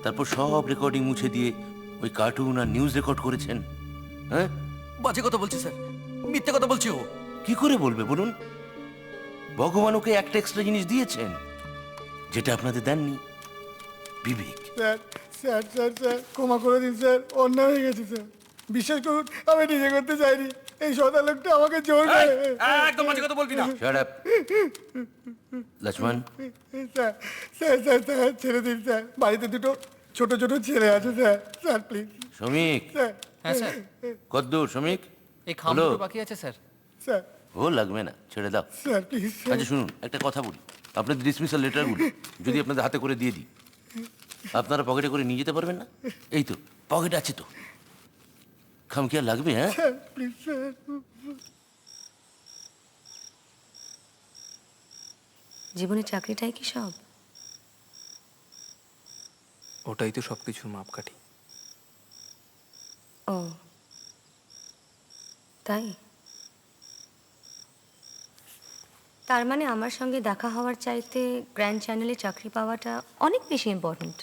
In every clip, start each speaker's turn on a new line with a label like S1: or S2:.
S1: তারপর সব রেকর্ডিং মুছে দিয়ে ওই কার্টুন আর নিউজ রেকর্ড করেছেন। হ্যাঁ,
S2: বাজে কথা বলছি স্যার, মিথ্যে কথা বলছি ও।
S1: কি করে বলবে বলুন? ভগবান ওকে একটা এক্সট্রা জিনিস দিয়েছেন যেটা আপনাদের দেননি, বিবেক।
S3: স্যার স্যার স্যার স্যার ক্ষমা করে দিন স্যার, অন্যায় হয়ে গেছে স্যার। বিশ্বাস করুন আমি নিজে করতে চাইনি, এই সদা লোকটা আমাকে জোর করে।
S2: একদম বাজে কথা বলবি না।
S1: Shut up. Lakshman,
S3: sir sir sir sir ছেড়ে দিন স্যার, বাড়িতে দুটো ছোট ছোট ছেলে আছে স্যার, স্যার প্লিজ
S1: শ্রমিক,
S3: স্যার।
S2: হ্যাঁ স্যার,
S1: কদ্দূর শ্রমিক?
S2: এই খাম
S1: হলো?
S2: দুটো বাকি আছে স্যার।
S3: স্যার
S1: ও লাগবে না, ছেড়ে দাও।
S3: Sir please sir.
S1: আচ্ছা শুনুন, একটা কথা বলি। আপনাদের ডিসমিসাল লেটারগুলো যদি আপনাদের হাতে করে দিয়ে দিই, আপনারা পকেটে করে নিয়ে যেতে পারবেন না? এই তো পকেট আছে তো, খামখেয়াল লাগবে। হ্যাঁ,
S3: স্যার প্লিজ স্যার।
S4: জীবনে চাকরিটাই কি সব?
S2: ওটাই তো সবকিছুর মাপকাঠি।
S4: ও তাই? তার মানে আমার সঙ্গে দেখা হওয়ার চাইতে গ্র্যান্ড চ্যানেলে চাকরি পাওয়াটা অনেক বেশি ইম্পর্ট্যান্ট।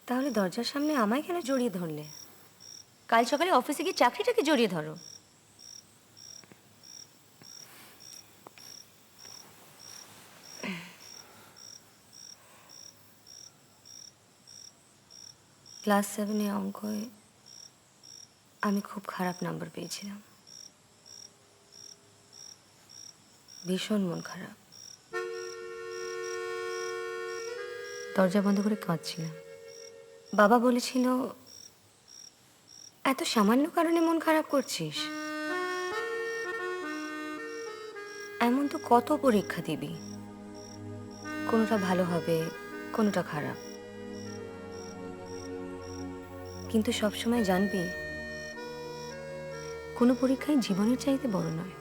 S4: তাহলে দরজার সামনে আমায় কেন জড়িয়ে ধরলে? কাল সকালে অফিসে গিয়ে চাকরিটাকে জড়িয়ে ধরো। ক্লাস 7-এ অঙ্কয় আমি খুব খারাপ নাম্বার পেয়েছিলাম। ভীষণ মন খারাপ। দরজা বন্ধ করে কাঁদছিলাম। বাবা বলেছিল, এত সামান্য কারণে মন খারাপ করছিস? এমন তো কত পরীক্ষা দিবি, কোনোটা ভালো হবে, কোনোটা খারাপ। কিন্তু সবসময় জানবি, কোনো পরীক্ষাই জীবনের চাইতে বড় নয়।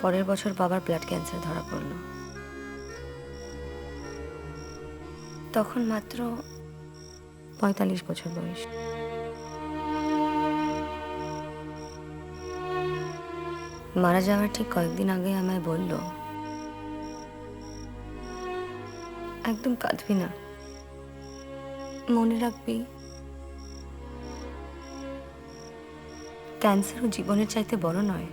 S4: পরের বছর বাবার ব্লাড ক্যান্সার ধরা পড়ল। তখন মাত্র 45 বছর বয়স। মারা যাওয়ার ঠিক কয়েকদিন আগে আমায় বলল, একদম কাঁদবি না, মনে রাখবি ক্যান্সারও জীবনের চাইতে বড় নয়।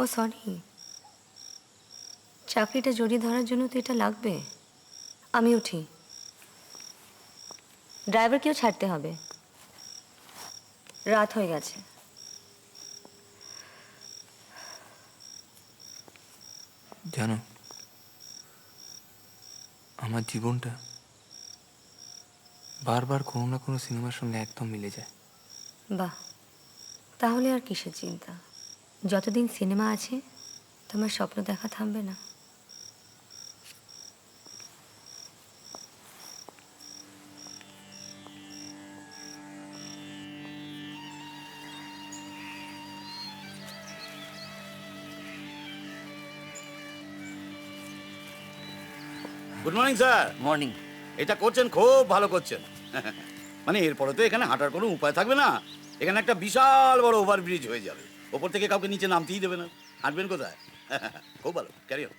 S4: ও সরি, চাকরিটা জড়িয়ে ধরার জন্য তো এটা লাগবে। আমি উঠি, ড্রাইভারকেও ছাড়তে হবে, রাত হয়ে গেছে।
S2: জানো, আমার জীবনটা বারবার কোনো না কোনো সিনেমার সঙ্গে একদম মিলে যায়।
S4: বাহ, তাহলে আর কিসের চিন্তা? যতদিন সিনেমা আছে তোমার স্বপ্ন দেখা থামবে না।
S5: Good morning sir.
S1: মর্নিং।
S5: এটা করছেন, খুব ভালো করছেন। মানে এরপরে তো এখানে হাঁটার কোনো উপায় থাকবে না। এখানে একটা বিশাল বড় ওভারব্রিজ হয়ে যাবে, ওপর থেকে কাউকে নিচে নামতেই দেবে না। হাঁটবেন কোথায়? খুব ভালো, ক্যারি অন।